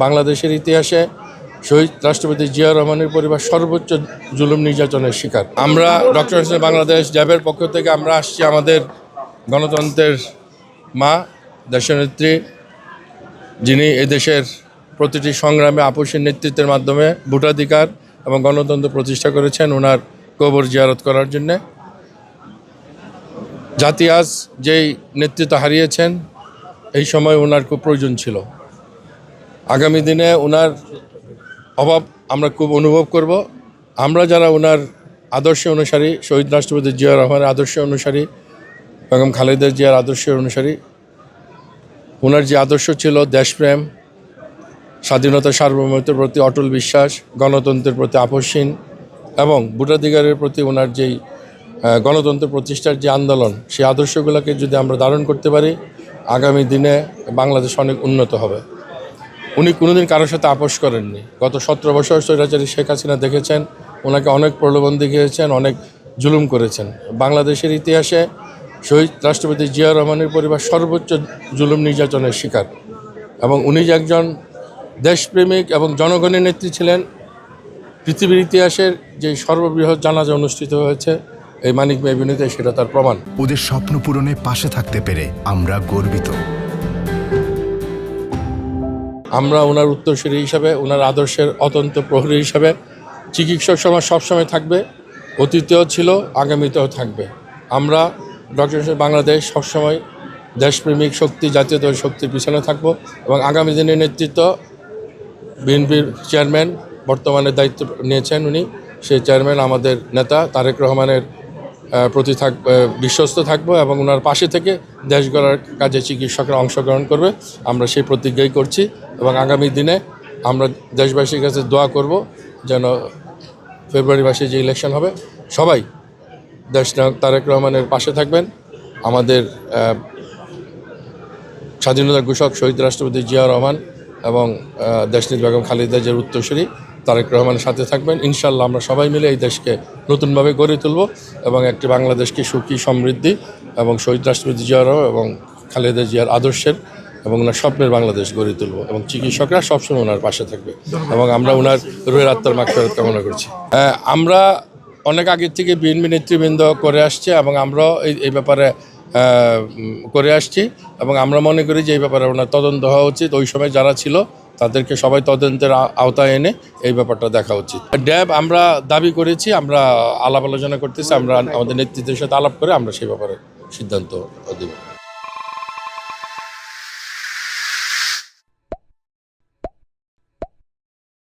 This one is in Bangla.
বাংলাদেশের ইতিহাসে শহীদ রাষ্ট্রপতি জিয়া রহমানের পরিবার সর্বোচ্চ জুলুম নির্যাতনের শিকার। আমরা ডক্টর হোসেন বাংলাদেশ জ্যাবের পক্ষ থেকে আমরা আসছি আমাদের গণতন্ত্রের মা, দেশনেত্রী, যিনি এদেশের প্রতিটি সংগ্রামে আপসীর নেতৃত্বের মাধ্যমে ভোটাধিকার এবং গণতন্ত্র প্রতিষ্ঠা করেছেন, ওনার কবর জিয়ারত করার জন্যে। জাতি আজ যেই নেতৃত্ব হারিয়েছেন, এই সময় ওনার খুব প্রয়োজন ছিল। আগামী দিনে ওনার অভাব আমরা খুব অনুভব করব। আমরা যারা ওনার আদর্শ অনুসারী, শহীদ রাষ্ট্রপতি জিয়া রহমানের আদর্শ অনুসারী, বেগম খালেদা জিয়ার আদর্শের অনুসারী, ওনার যে আদর্শ ছিল দেশপ্রেম, স্বাধীনতা সার্বভৌমত্বের প্রতি অটল বিশ্বাস, গণতন্ত্রের প্রতি আপসহীন এবং ভোটাধিকারের প্রতি ওনার যেই গণতন্ত্র প্রতিষ্ঠার যে আন্দোলন, সেই আদর্শগুলোকে যদি আমরা ধারণ করতে পারি, আগামী দিনে বাংলাদেশ অনেক উন্নত হবে। উনি কোনোদিন কারোর সাথে আপোষ করেননি। গত 17 বছর স্বৈরাচারী শেখ হাসিনা দেখেছেন, ওনাকে অনেক প্রলোভন দেখিয়েছেন, অনেক জুলুম করেছেন। বাংলাদেশের ইতিহাসে শহীদ রাষ্ট্রপতি জিয়া রহমানের পরিবার সর্বোচ্চ জুলুম নির্যাতনের শিকার এবং উনি যে একজন দেশপ্রেমিক এবং জনগণের নেত্রী ছিলেন। পৃথিবীর ইতিহাসের যে সর্ববৃহৎ জানাজা অনুষ্ঠিত হয়েছে এই মানিক মেয়ে বিনিতে, সেটা তার প্রমাণ। ওদের স্বপ্ন পূরণে পাশে থাকতে পেরে আমরা গর্বিত। আমরা ওনার উত্তরসূরি হিসাবে, ওনার আদর্শের অতন্ত প্রহরী হিসাবে চিকিৎসক সমাজ সবসময় থাকবে, অতীতেও ছিল, আগামীতেও থাকবে। আমরা ডক্টর হোসেন বাংলাদেশ সবসময় দেশপ্রেমিক শক্তি, জাতীয়তাবাদী শক্তির পিছনে থাকব এবং আগামী দিনের নেতৃত্ব বিএনপির চেয়ারম্যান বর্তমানে দায়িত্ব নিয়েছেন উনি, সেই চেয়ারম্যান আমাদের নেতা তারেক রহমানের প্রতি বিশ্বস্ত থাকবো এবং ওনার পাশে থেকে দেশ গড়ার কাজে চিকিৎসকরা অংশগ্রহণ করবে। আমরা সেই প্রতিজ্ঞাই করছি এবং আগামী দিনে আমরা দেশবাসীর কাছে দোয়া করব যেন ফেব্রুয়ারি মাসে যে ইলেকশন হবে, সবাই দেশনায়ক তারেক রহমানের পাশে থাকবেন। আমাদের স্বাধীনতা ঘোষক শহীদ রাষ্ট্রপতি জিয়া রহমান এবং দেশনেত্রী বেগম খালেদা জিয়ার উত্তরসূরি তারেক রহমানের সাথে থাকবেন। ইনশাল্লাহ আমরা সবাই মিলে এই দেশকে নতুনভাবে গড়ে তুলব এবং একটি বাংলাদেশকে সুখী, সমৃদ্ধি এবং শহীদ রাষ্ট্রপতি জিয়া রহমান এবং খালেদা জিয়ার আদর্শের এবং ওনার স্বপ্নের বাংলাদেশ গড়ে তুলব এবং চিকিৎসকরা সবসময় ওনার পাশে থাকবে এবং আমরা ওনার রুহের আত্মার মাগফিরাত কামনা করছি। আমরা অনেক আগের থেকে বিএনপি নেতৃবৃন্দ করে আসছে এবং আমরাও এই ব্যাপারে করে আসছি এবং আমরা মনে করি যে এই ব্যাপারে ওনার তদন্ত হওয়া উচিত। ওই সময় যারা ছিল তাদেরকে সবাই তদন্তের আওতায় এনে এই ব্যাপারটা দেখা উচিত। ড্যাব আমরা দাবি করেছি, আমরা আলাপ আলোচনা করতেছি, আমরা আমাদের নেতৃত্বের সাথে আলাপ করে আমরা সেই ব্যাপারে সিদ্ধান্ত দেব।